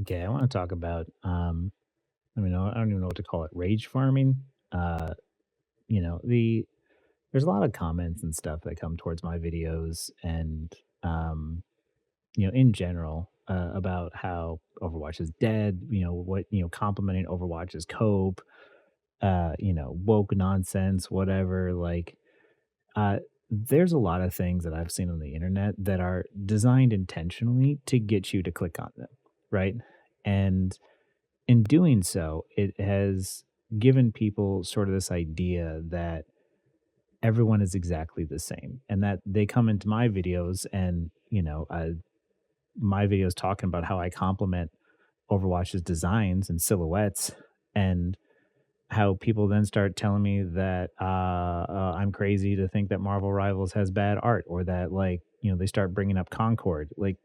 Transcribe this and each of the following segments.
Okay, I want to talk about I don't even know what to call it, rage farming. Uh, there's a lot of comments and stuff that come towards my videos and um, in general, about how Overwatch is dead, complimenting Overwatch as cope, woke nonsense, whatever. Uh there's a lot of things that I've seen on the internet that are designed intentionally to get you to click on them, right? And in doing so, it has given people sort of this idea that everyone is exactly the same and that they come into my videos and, my videos talking about how I compliment Overwatch's designs and silhouettes and how people then start telling me that I'm crazy to think that Marvel Rivals has bad art or that they start bringing up Concord. Like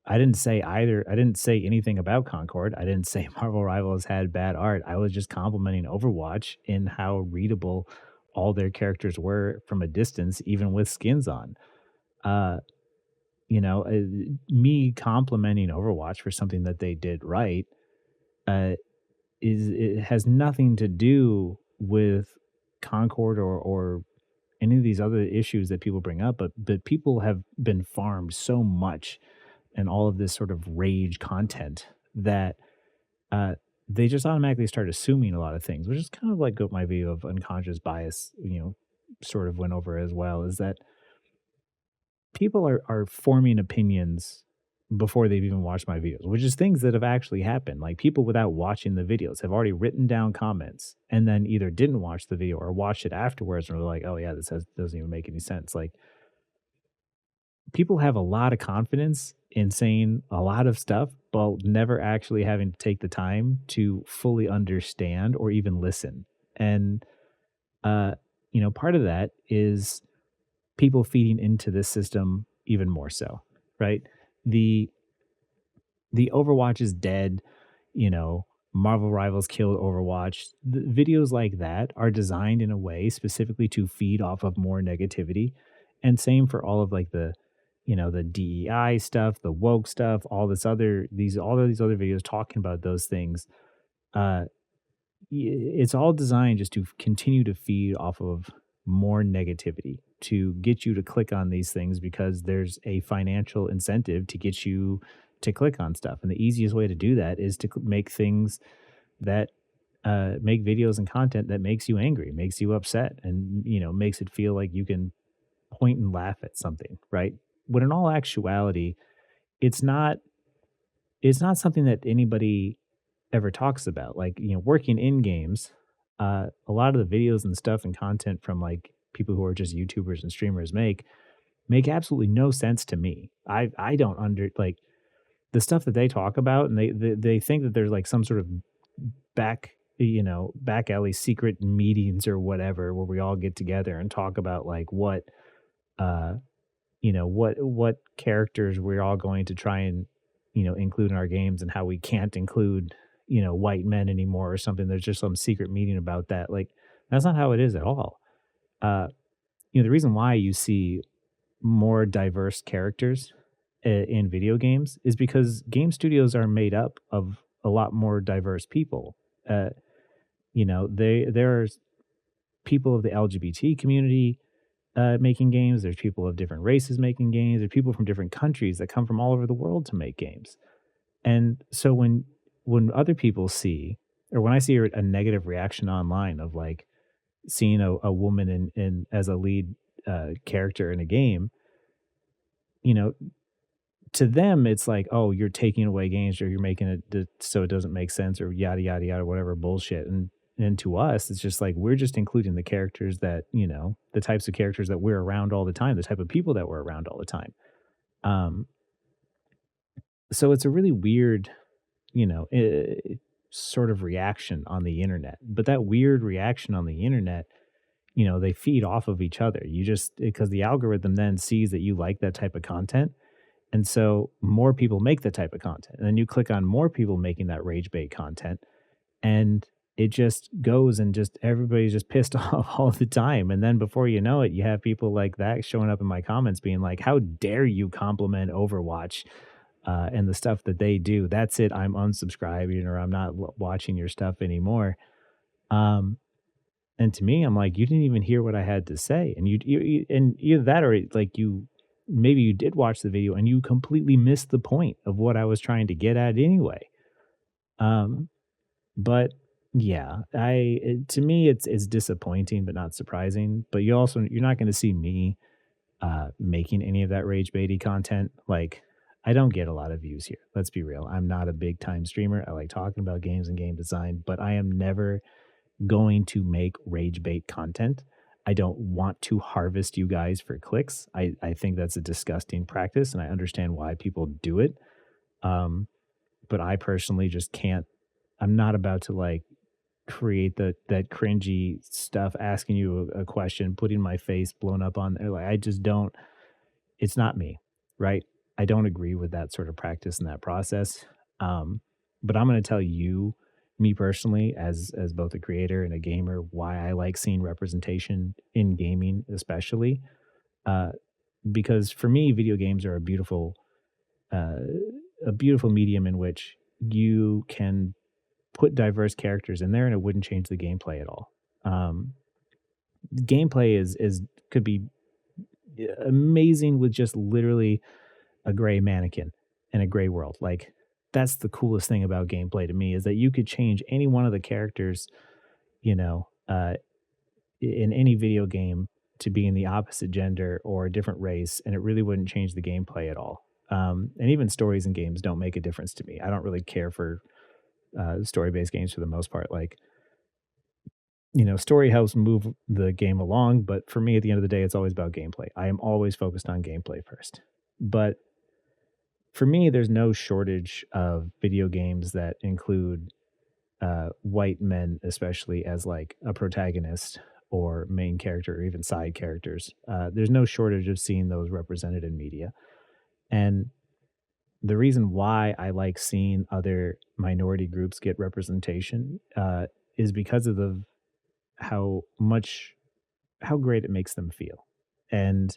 I didn't say either. I didn't say anything about Concord. I didn't say Marvel Rivals had bad art. I was just complimenting Overwatch in how readable all their characters were from a distance, even with skins on. Uh, Me complimenting Overwatch for something that they did right uh, it has nothing to do with Concord or any of these other issues that people bring up, but people have been farmed so much and all of this sort of rage content that uh, they just automatically start assuming a lot of things, which is kind of like what my view of unconscious bias, sort of went over as well, is that people are forming opinions before they've even watched my videos, which is things that have actually happened. Like people without watching the videos have already written down comments and then either didn't watch the video or watched it afterwards and were like, oh yeah, doesn't even make any sense. Like people have a lot of confidence in saying a lot of stuff, but never actually having to take the time to fully understand or even listen. And, uh, part of that is people feeding into this system even more so, right? The the Overwatch is dead, Marvel Rivals killed Overwatch. The videos like that are designed in a way specifically to feed off of more negativity. And same for all of like the DEI stuff, the woke stuff, all of these other videos talking about those things. Uh it's all designed just to continue to feed off of more negativity to get you to click on these things because there's a financial incentive to get you to click on stuff. And the easiest way to do that is to make things that make videos and content that makes you angry, makes you upset, and makes it feel like you can point and laugh at something, right? When in all actuality, it's not it's not something that anybody ever talks about. Like, working in games, a lot of the videos and stuff and content from like people who are just YouTubers and streamers make absolutely no sense to me. I don't under like the stuff that they talk about, and they think that there's like some sort of back alley secret meetings or whatever where we all get together and talk about like uh what characters we're all going to try and include in our games and how we can't include white men anymore or something. There's just some secret meeting about that. Like that's not how it is at all. uh the reason why you see more diverse characters in video games is because game studios are made up of a lot more diverse people. There's people of the LGBT community making games. There's people of different races making games. There's people from different countries that come from all over the world to make games. And so when other people see, or when I see a negative reaction online of like seeing a woman in as a lead character in a game, you know, to them it's like, oh, you're taking away games or you're making so it doesn't make sense or yada yada yada whatever bullshit. And to us, it's just like we're just including the characters that the types of characters that we're around all the time, the type of people that we're around all the time. Um, so it's a really weird, you know, sort of reaction on the internet. But that weird reaction on the internet, they feed off of each other. You just because the algorithm then sees that you like that type of content. And so more people make that type of content. And then you click on more people making that rage bait content. And it just goes and just everybody's just pissed off all the time. And then before you know it, you have people like that showing up in my comments being like, how dare you compliment Overwatch? and the stuff that they do, that's it. I'm unsubscribing or I'm not watching your stuff anymore. Um, and to me, I'm like, you didn't even hear what I had to say, and and either that or like you maybe you did watch the video and you completely missed the point of what I was trying to get at anyway. Um, but yeah, to me it's disappointing but not surprising. But you're not going to see me making any of that rage baity content. Like, I don't get a lot of views here. Let's be real. I'm not a big time streamer. I like talking about games and game design, but I am never going to make rage bait content. I don't want to harvest you guys for clicks. I think that's a disgusting practice and I understand why people do it. Um, but I personally just can't. I'm not about to like create that cringy stuff, asking you a question, putting my face blown up on there. Like I just don't. It's not me, right? I don't agree with that sort of practice and that process. Um, but I'm going to tell you, me personally, as both a creator and a gamer, why I like seeing representation in gaming, especially uh, because for me, video games are uh, a beautiful medium in which you can put diverse characters in there, and it wouldn't change the gameplay at all. Um, Gameplay is could be amazing with just literally a gray mannequin in a gray world. Like that's the coolest thing about gameplay to me is that you could change any one of the characters, you know, in any video game to be in the opposite gender or a different race, and it really wouldn't change the gameplay at all. And even stories in games don't make a difference to me. I don't really care for story based games for the most part. Like, story helps move the game along, but for me, at the end of the day, it's always about gameplay. I am always focused on gameplay first. But for me, there's no shortage of video games that include white men, especially as like a protagonist or main character or even side characters. There's no shortage of seeing those represented in media. And the reason why I like seeing other minority groups get representation is because of the how much how great it makes them feel. And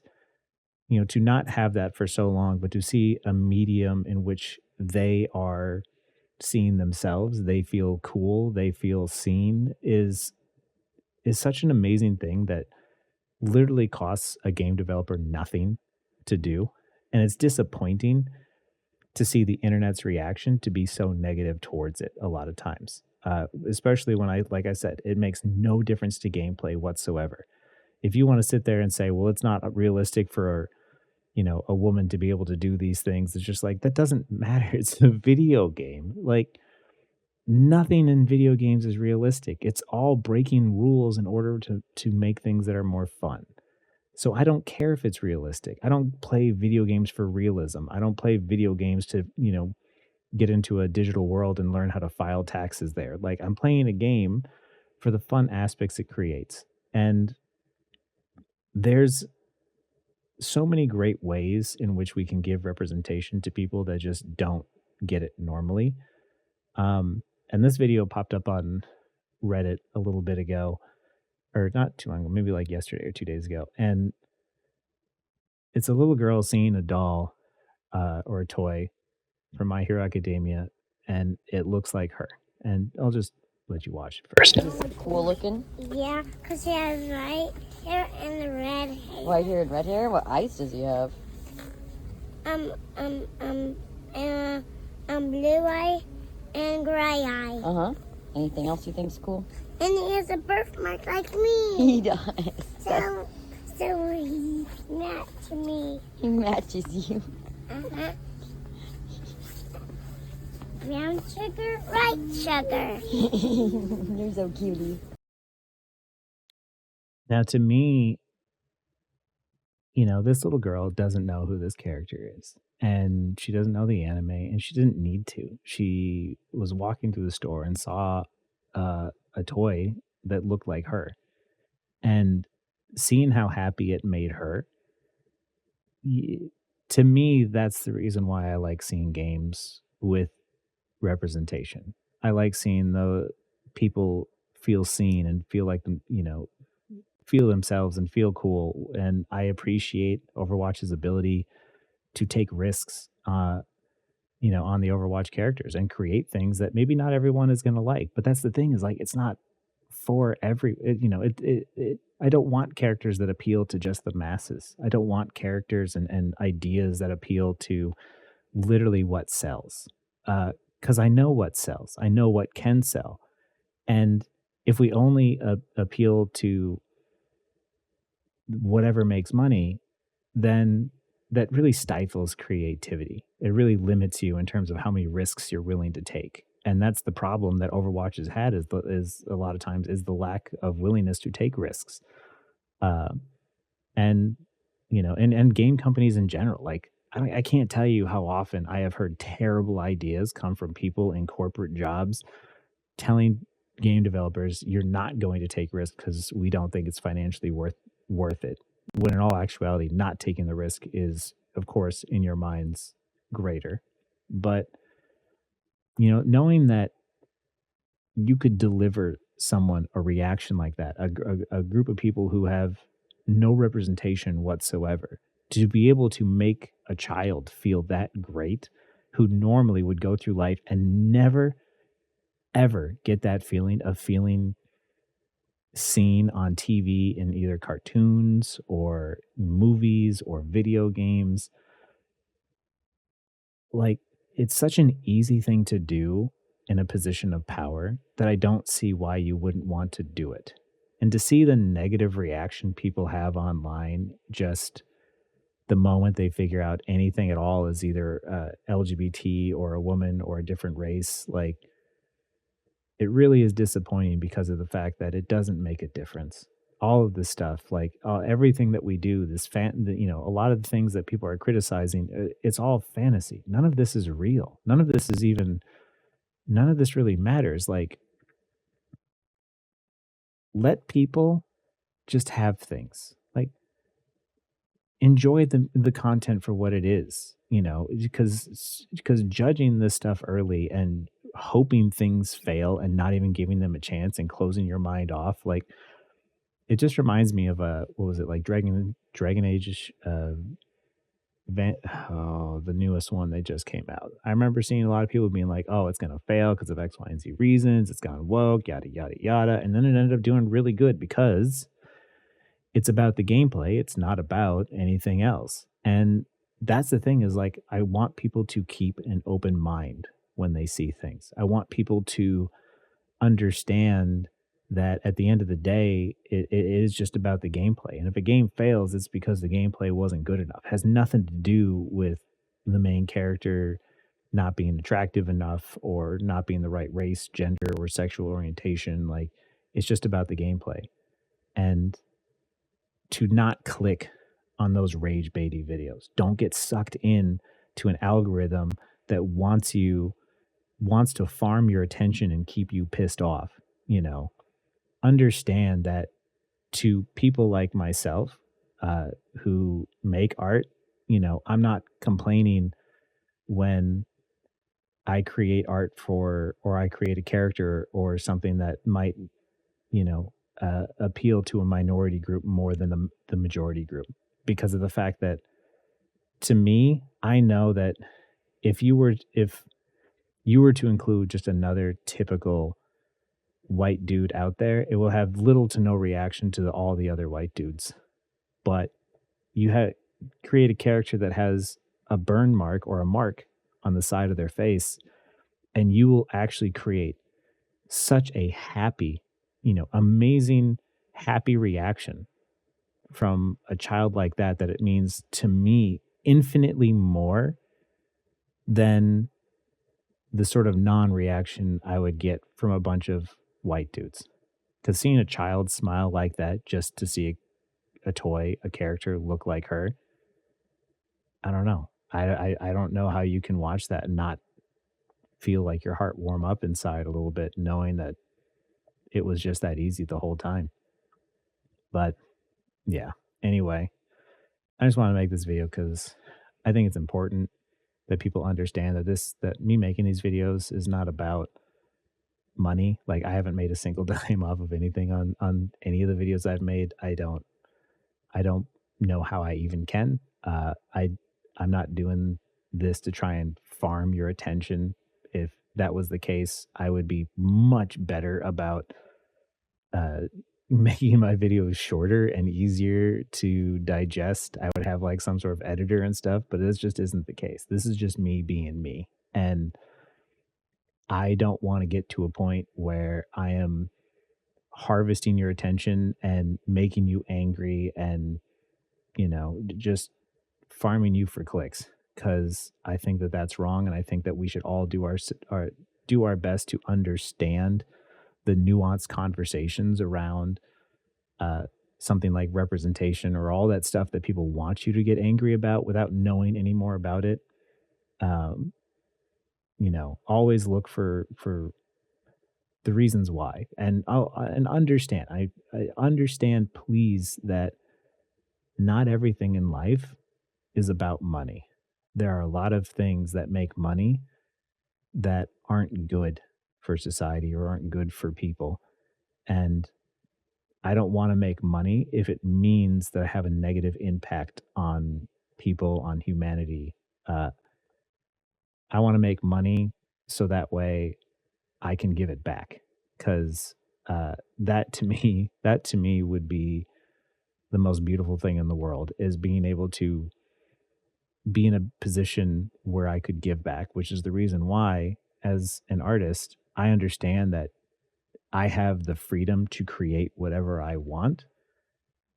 to not have that for so long, but to see a medium in which they are seeing themselves, they feel cool, they feel seen is such an amazing thing that literally costs a game developer nothing to do. And it's disappointing to see the internet's reaction to be so negative towards it a lot of times. Especially when like I said, it makes no difference to gameplay whatsoever. If you want to sit there and say, well, it's not realistic for a woman to be able to do these things, it's just like that doesn't matter. It's a video game. Like nothing in video games is realistic. It's all breaking rules in order to make things that are more fun. So I don't care if it's realistic. I don't play video games for realism. I don't play video games to, get into a digital world and learn how to file taxes there. Like I'm playing a game for the fun aspects it creates. And there's so many great ways in which we can give representation to people that just don't get it normally. And this video popped up on Reddit a little bit ago, or not too long ago, maybe like yesterday or 2 days ago. And it's a little girl seeing a doll or a toy from My Hero Academia, and it looks like her. And I'll just let you watch it first. Is this cool looking? Yeah, because he has white hair and red hair. White hair and red hair? What eyes does he have? Um, um, um, blue eye and gray eye. Uh-huh. Anything else you think's cool? And he has a birthmark like me. He does. So he matches me. He matches you. Uh-huh. Brown sugar, white sugar. You're so cutie. Now, to me, this little girl doesn't know who this character is. And she doesn't know the anime, and she didn't need to. She was walking through the store and saw a toy that looked like her. And seeing how happy it made her, to me, that's the reason why I like seeing games with representation. I like seeing the people feel seen and feel like them, feel themselves and feel cool. And I appreciate Overwatch's ability to take risks. on the Overwatch characters and create things that maybe not everyone is going to like. But that's the thing, is like it's not for every I don't want characters that appeal to just the masses. I don't want characters and ideas that appeal to literally what sells. Because I know what sells. I know what can sell. And if we only appeal to whatever makes money, then that really stifles creativity. It really limits you in terms of how many risks you're willing to take. And that's the problem that Overwatch has had, is a lot of times is the lack of willingness to take risks. Uh, and and game companies in general, like I can't tell you how often I have heard terrible ideas come from people in corporate jobs telling game developers, "You're not going to take risks because we don't think it's financially worth it." When in all actuality, not taking the risk is, of course, in your minds greater. But knowing that you could deliver someone a reaction like that, a group of people who have no representation whatsoever, to be able to make a child feel that great, who normally would go through life and never ever get that feeling of feeling seen on TV in either cartoons or movies or video games. Like, it's such an easy thing to do in a position of power that I don't see why you wouldn't want to do it. And to see the negative reaction people have online just the moment they figure out anything at all is either LGBT or a woman or a different race, like, it really is disappointing because of the fact that it doesn't make a difference. All of this stuff, like everything that we do, a lot of the things that people are criticizing, it's all fantasy. None of this is real. None of this really matters. Like, let people just have things. Like, enjoy the content for what it is, because judging this stuff early and hoping things fail and not even giving them a chance and closing your mind off, like, it just reminds me of what was it, like Dragon Age, Van oh, the newest one that just came out. I remember seeing a lot of people being like, "Oh, it's gonna fail because of X, Y, and Z reasons. It's gone woke, yada yada yada," and then it ended up doing really good because it's about the gameplay. It's not about anything else. And that's the thing, is like, I want people to keep an open mind when they see things. I want people to understand that at the end of the day, it is just about the gameplay. And if a game fails, it's because the gameplay wasn't good enough. It has nothing to do with the main character not being attractive enough or not being the right race, gender, or sexual orientation. Like, it's just about the gameplay. And to not click on those rage baity videos. Don't get sucked in to an algorithm that wants to farm your attention and keep you pissed off, you know. Understand that to people like myself, who make art, I'm not complaining when I create art for, or I create a character or something that might, appeal to a minority group more than the majority group, because of the fact that, to me, I know that if you were to include just another typical white dude out there, it will have little to no reaction to all the other white dudes. But you create a character that has a burn mark or a mark on the side of their face, and you will actually create such a happy, amazing, happy reaction from a child like that, that it means to me infinitely more than the sort of non-reaction I would get from a bunch of white dudes. Because seeing a child smile like that just to see a toy, a character look like her, I don't know. I don't know how you can watch that and not feel like your heart warm up inside a little bit, knowing that it was just that easy the whole time. But yeah, anyway, I just want to make this video because I think it's important that people understand that me making these videos is not about money. Like, I haven't made a single dime off of anything on any of the videos I've made. I don't know how I even can. I'm not doing this to try and farm your attention. If that was the case, I would be much better about uh, making my videos shorter and easier to digest. I would have like some sort of editor and stuff, but this just isn't the case. This is just me being me. And I don't want to get to a point where I am harvesting your attention and making you angry and, just farming you for clicks, because I think that that's wrong. And I think that we should all do our best to understand the nuanced conversations around uh, something like representation or all that stuff that people want you to get angry about without knowing any more about it. Um, Always look for the reasons why, and and understand. I understand, please, that not everything in life is about money. There are a lot of things that make money that aren't good for society or aren't good for people, and I don't want to make money if it means that I have a negative impact on people, on humanity. Uh, I want to make money so that way I can give it back. Because that to me would be the most beautiful thing in the world, is being able to be in a position where I could give back, which is the reason why, as an artist, I understand that I have the freedom to create whatever I want,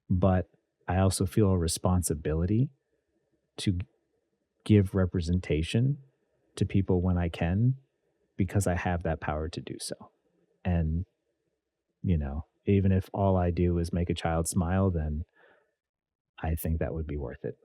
but I also feel a responsibility to give representation to people when I can, because I have that power to do so. And, even if all I do is make a child smile, then I think that would be worth it.